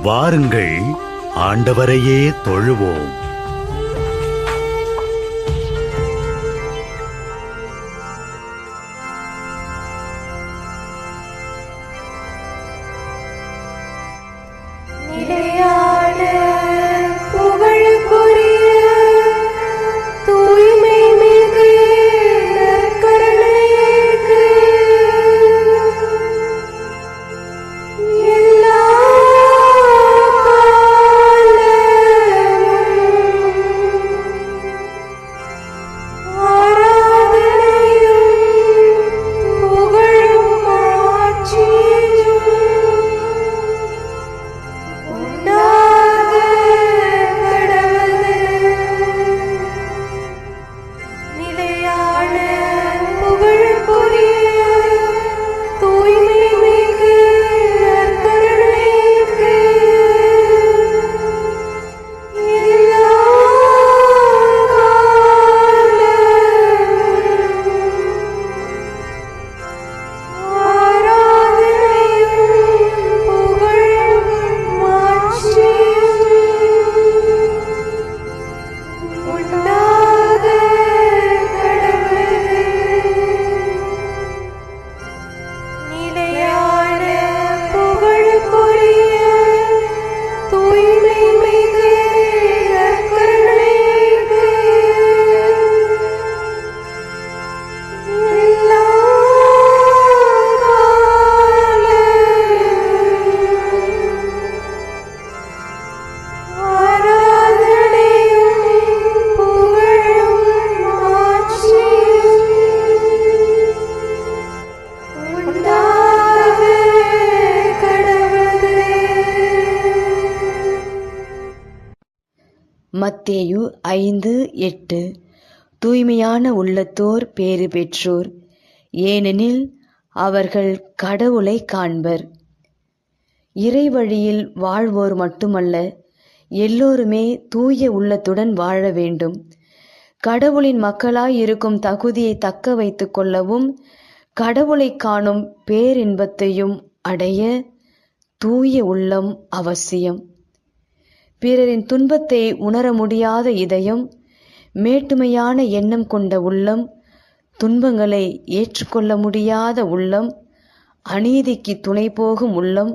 வாருங்கள், ஆண்டவரையே தொழுவோம். மத்தேயு 5:8. தூய்மையான உள்ளத்தோர் பேறு பெற்றோர், ஏனெனில் அவர்கள் கடவுளை காண்பர். இறைவழியில் வாழ்வோர் மட்டுமல்ல, எல்லோருமே தூய உள்ளத்துடன் வாழ வேண்டும். கடவுளின் மக்களாய் இருக்கும் தகுதியை தக்க வைத்து கொள்ளவும், கடவுளை காணும் பேரின்பத்தையும் அடைய தூய உள்ளம் அவசியம். பிறரின் துன்பத்தை உணர முடியாத இதயம், மேட்டுமையான எண்ணம் கொண்ட உள்ளம், துன்பங்களை ஏற்றுக்கொள்ள முடியாத உள்ளம், அநீதிக்கு துணை போகும் உள்ளம்,